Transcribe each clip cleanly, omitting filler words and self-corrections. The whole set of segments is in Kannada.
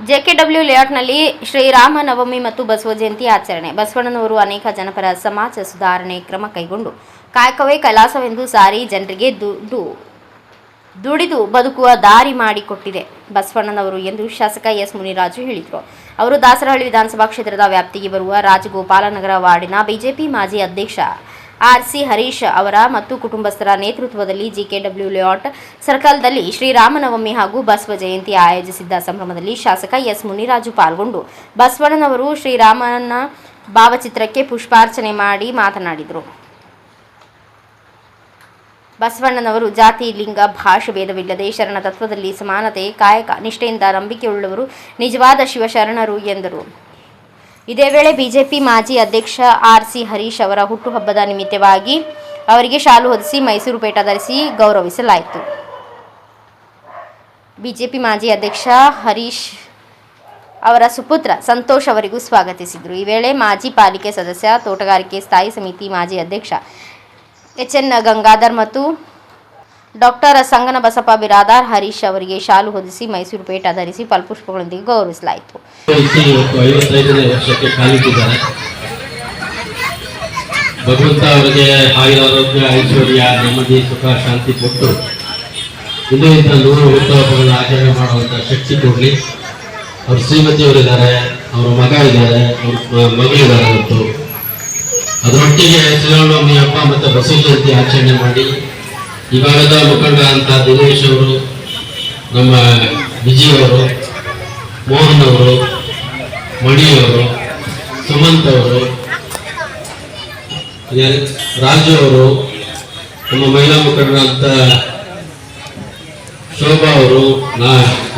ಜೆಕೆಡಬ್ಲ್ಯೂ ಲೇಔಟ್ನಲ್ಲಿ ಶ್ರೀರಾಮ ನವಮಿ ಮತ್ತು ಬಸವ ಜಯಂತಿ ಆಚರಣೆ. ಬಸವಣ್ಣನವರು ಅನೇಕ ಜನಪರ ಸಮಾಜ ಸುಧಾರಣೆ ಕ್ರಮ ಕೈಗೊಂಡು ಕಾಯಕವೇ ಕೈಲಾಸವೆಂದು ಸಾರಿ ಜನರಿಗೆ ದುಡಿದು ಬದುಕುವ ದಾರಿ ಮಾಡಿಕೊಟ್ಟಿದೆ ಬಸವಣ್ಣನವರು ಎಂದು ಶಾಸಕ ಎಸ್ ಮುನಿರಾಜು ಹೇಳಿದರು. ಅವರು ದಾಸರಹಳ್ಳಿ ವಿಧಾನಸಭಾ ಕ್ಷೇತ್ರದ ವ್ಯಾಪ್ತಿಗೆ ಬರುವ ರಾಜಗೋಪಾಲನಗರ ವಾರ್ಡಿನ ಬಿಜೆಪಿ ಮಾಜಿ ಅಧ್ಯಕ್ಷ ಆರ್.ಸಿ. ಹರೀಶ್ ಅವರ ಮತ್ತು ಕುಟುಂಬಸ್ಥರ ನೇತೃತ್ವದಲ್ಲಿ ಜೆಕೆಡಬ್ಲ್ಯೂ ಲೇಔಟ್ ಸರ್ಕಲ್ದಲ್ಲಿ ಶ್ರೀರಾಮನವಮಿ ಹಾಗೂ ಬಸವ ಜಯಂತಿ ಆಯೋಜಿಸಿದ್ದ ಸಂಭ್ರಮದಲ್ಲಿ ಶಾಸಕ ಎಸ್ ಮುನಿರಾಜು ಪಾಲ್ಗೊಂಡು ಬಸವಣ್ಣನವರು ಶ್ರೀರಾಮನ ಭಾವಚಿತ್ರಕ್ಕೆ ಪುಷ್ಪಾರ್ಚನೆ ಮಾಡಿ ಮಾತನಾಡಿದರು. ಬಸವಣ್ಣನವರು ಜಾತಿ, ಲಿಂಗ, ಭಾಷೆ ಭೇದವಿಲ್ಲದೆ ಶರಣ ತತ್ವದಲ್ಲಿ ಸಮಾನತೆ, ಕಾಯಕ, ನಿಷ್ಠೆಯಿಂದ ನಂಬಿಕೆಯುಳ್ಳವರು, ನಿಜವಾದ ಶಿವಶರಣರು ಎಂದರು. ಇದೇ ವೇಳೆ ಬಿಜೆಪಿ ಮಾಜಿ ಅಧ್ಯಕ್ಷ ಆರ್.ಸಿ. ಹರೀಶ್ ಅವರ ಹುಟ್ಟುಹಬ್ಬದ ನಿಮಿತ್ತವಾಗಿ ಅವರಿಗೆ ಶಾಲು ಹೊದಿಸಿ ಮೈಸೂರು ಪೇಟ ಧರಿಸಿ ಗೌರವಿಸಲಾಯಿತು. ಬಿಜೆಪಿ ಮಾಜಿ ಅಧ್ಯಕ್ಷ ಹರೀಶ್ ಅವರ ಸುಪುತ್ರ ಸಂತೋಷ್ ಅವರಿಗೂ ಸ್ವಾಗತಿಸಿದರು. ಈ ವೇಳೆ ಮಾಜಿ ಪಾಲಿಕೆ ಸದಸ್ಯ, ತೋಟಗಾರಿಕೆ ಸ್ಥಾಯಿ ಸಮಿತಿ ಮಾಜಿ ಅಧ್ಯಕ್ಷ ಎಚ್.ಎನ್. ಗಂಗಾಧರ್ ಮತ್ತು ಡಾಕ್ಟರ್ ಸಂಗನಬಸಪ್ಪ ಬಿರಾದಾರ್ ಹರೀಶ್ ಅವರಿಗೆ ಶಾಲು ಹೊದಿಸಿ ಮೈಸೂರು ಪೇಟ ಧರಿಸಿ ಫಲಪುಷ್ಪಗಳೊಂದಿಗೆ ಗೌರವಿಸಲಾಯಿತು. 55ನೇ ವರ್ಷಕ್ಕೆ ಕಾಲಿಟ್ಟಿದ್ದಾರೆ. ಭಗವಂತ ಅವರಿಗೆ ಆಯುರಾರೋಗ್ಯ, ಐಶ್ವರ್ಯ, ನೆಮ್ಮದಿ, ಸುಖ, ಶಾಂತಿ ಕೊಟ್ಟು ಇನ್ನೂ ಇಂಥ 100 ಹುಟ್ಟುಹಬ್ಬಗಳನ್ನ ಆಚರಣೆ ಮಾಡುವಂಥ ಶಕ್ತಿ ಕೊಡಲಿ. ಅವ್ರ ಶ್ರೀಮತಿಯವರಿದ್ದಾರೆ, ಅವರ ಮಗ ಇದ್ದಾರೆ, ಅವ್ರ ಮಗಳಿದ್ದಾರೆ. ಮತ್ತು ಅದರೊಟ್ಟಿಗೆ ಶ್ರೀರಾಮನವಮಿ ಹಬ್ಬ ಮತ್ತು ಬಸವ ಜಯಂತಿ ಆಚರಣೆ ಮಾಡಿ ಈ ಭಾಗದ ಮುಖಂಡ ಅಂತ ದಿನೇಶ್ ಅವರು, ನಮ್ಮ ವಿಜಯ್ ಅವರು, ಮೋಹನ್ ಅವರು, ಮಣಿಯವರು, ಸುಮಂತ್ ಅವರು, ರಾಜು ಅವರು, ನಮ್ಮ ಮಹಿಳಾ ಮುಖಂಡರಂತ ಶೋಭಾ ಅವರು,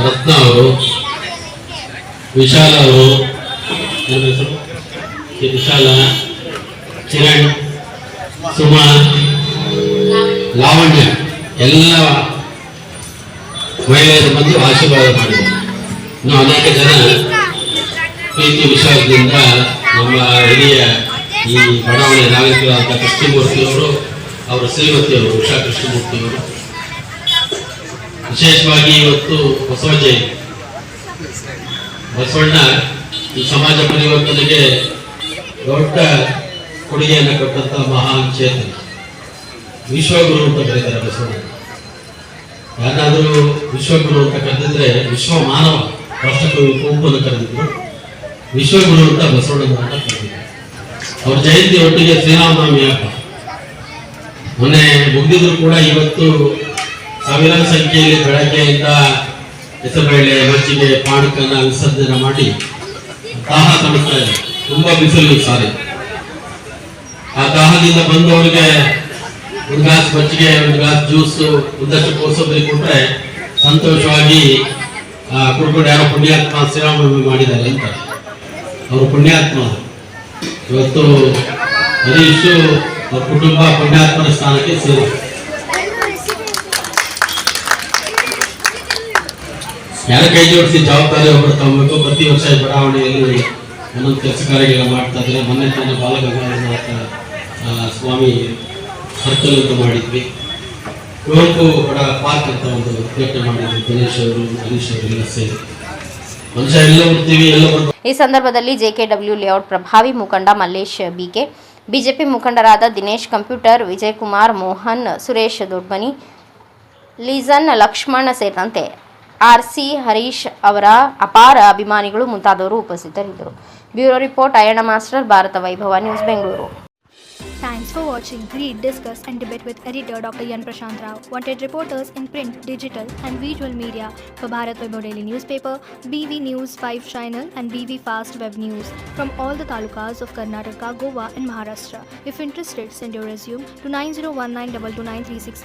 ರತ್ನ ಅವರು, ವಿಶಾಲ ಅವರು, ವಿಶಾಲ, ಕಿರಣ್, ಸುಮಾ, ಲಾವಣ್ಯ ಎಲ್ಲ ಮಹಿಳೆಯರು ಬಂದು ಆಶೀರ್ವಾದ ಮಾಡಿದರು. ಇನ್ನು ಅನೇಕ ಜನ ಪ್ರೀತಿ ವಿಶ್ವಾಸದಿಂದ ನಮ್ಮ ಹಿರಿಯ ಈ ಬಡಾವಣೆ ನಾಗರಿಕರಾದ ಕೃಷ್ಣಮೂರ್ತಿಯವರು, ಅವರ ಶ್ರೀಮತಿಯವರು ಉಷಾ ಕೃಷ್ಣಮೂರ್ತಿಯವರು, ವಿಶೇಷವಾಗಿ ಇವತ್ತು ಬಸವ ಜಯಂತಿ. ಬಸವಣ್ಣ ಈ ಸಮಾಜ ಪರಿವರ್ತನೆಗೆ ದೊಡ್ಡ ಕೊಡುಗೆಯನ್ನು ಕೊಟ್ಟಂತ ಮಹಾನ್ ಚೇತನ, ವಿಶ್ವಗುರು ಅಂತ ಕರೀತಾರೆ ಬಸವಣ್ಣ. ಯಾರಾದರೂ ವಿಶ್ವಗುರು ಅಂತ ಕರೆದಿದ್ರೆ ವಿಶ್ವ ಮಾನವ ರಾಷ್ಟ್ರಕವಿ ಕುವೆಂಪುವನ್ನು ಕರೆದಿದ್ರು, ವಿಶ್ವಗುರು ಅಂತ ಬಸವಣ್ಣನವರನ್ನ ಕರೆದಿದ್ರು. ಅವ್ರ ಜಯಂತಿ ಒಟ್ಟಿಗೆ ಶ್ರೀರಾಮನವಮಿ ಹಬ್ಬ ಮೊನ್ನೆ ಮುಗಿದಿದ್ರು ಕೂಡ ಇವತ್ತು ಸಾವಿರಾರು ಸಂಖ್ಯೆಯಲ್ಲಿ ಬೆಳಗ್ಗೆಯಿಂದ ಹೆಸರುಬೇಳೆ, ಮಜ್ಜಿಗೆ, ಪಾನಕನ ವಿಸರ್ಜನೆ ಮಾಡಿ ದಾಹ ತಣಿಸ್ತಾ ಇದೆ. ತುಂಬಾ ಬಿಸಿಲು ಸಾರಿ. ಆ ದಾಹದಿಂದ ಬಂದವರಿಗೆ ಒಂದು ಗ್ಲಾಸ್ ಮಜ್ಜಿಗೆ, ಒಂದು ಗ್ಲಾಸ್ ಜ್ಯೂಸು, ಒಂದಷ್ಟು ಕೋಸಂಬರಿ ಕೊಟ್ಟರೆ ಸಂತೋಷವಾಗಿ ಕುಡ್ಕೊಂಡು ಯಾರೋ ಪುಣ್ಯಾತ್ಮ ಶ್ರೀರಾಮನವಮಿ ಮಾಡಿದ್ದಾರೆ ಅಂತ ಅವರು ಪುಣ್ಯಾತ್ಮ. ಇವತ್ತು ಹರೀಶು ಅವ್ರ ಕುಟುಂಬ ಪುಣ್ಯಾತ್ಮನ ಸ್ಥಾನಕ್ಕೆ ಸೇರಿ. ಯಾರ ಕೈ ಜೋಡಿಸಿ ಜವಾಬ್ದಾರಿ ಒಬ್ಬರು ತಗೋಬೇಕು. ಪ್ರತಿ ವರ್ಷ ಬಡಾವಣೆಯಲ್ಲಿ ಒಂದೊಂದು ಕೆಲಸ ಕಾರ್ಯಗಳ ಮಾಡ್ತಾ ಇದ್ರೆ. ಮೊನ್ನೆ ತಾನೇ ಬಾಲಗಂಗಾಧರನಾಥ ಸ್ವಾಮಿ ಸರ್ಕಲ್ ಅಂತ ಮಾಡಿದ್ವಿ. ಕುವೆಂಪು ಬಡ ಪಾರ್ಕ್ ಅಂತ ಒಂದು ಉದ್ಘಾಟನೆ ಮಾಡಿದ್ವಿ. ದಿನೇಶ್ ಅವರು, ಹರೀಶ್ ಅವರೆಲ್ಲ ಸೇರಿ ಮನುಷ್ಯ ಎಲ್ಲ ಬರ್ತೀವಿ, ಎಲ್ಲ ಬರ್ತೀವಿ. ಈ ಸಂದರ್ಭದಲ್ಲಿ ಜೆಕೆಡಬ್ಲ್ಯೂ ಲೇಔಟ್ ಪ್ರಭಾವಿ ಮುಖಂಡ ಮಲ್ಲೇಶ್ ಬಿಕೆ, ಬಿಜೆಪಿ ಮುಖಂಡರಾದ ದಿನೇಶ್ ಕಂಪ್ಯೂಟರ್, ವಿಜಯಕುಮಾರ್, ಮೋಹನ್, ಸುರೇಶ್ ದೊಡ್ಮನಿ, ಲೀಸನ್, ಲಕ್ಷ್ಮಣ್ ಸೇರಿದಂತೆ ಆರ್.ಸಿ. ಹರೀಶ್ ಅವರ ಅಪಾರ ಅಭಿಮಾನಿಗಳು ಮುಂತಾದವರು ಉಪಸ್ಥಿತರಿದ್ದರು. Bureau report Ayyanna master, Bharata Vaibhava news, Bengaluru. Thanks for watching. Read, discuss and debate with editor Dr. Yan Prashant Rao. Wanted reporters in print, digital and visual media for Bharat Vaibhav Daily Newspaper, BV News 5 Channel and BV Fast Web News from all the talukas of Karnataka, Goa and Maharashtra. If interested, send your resume to 9019229369.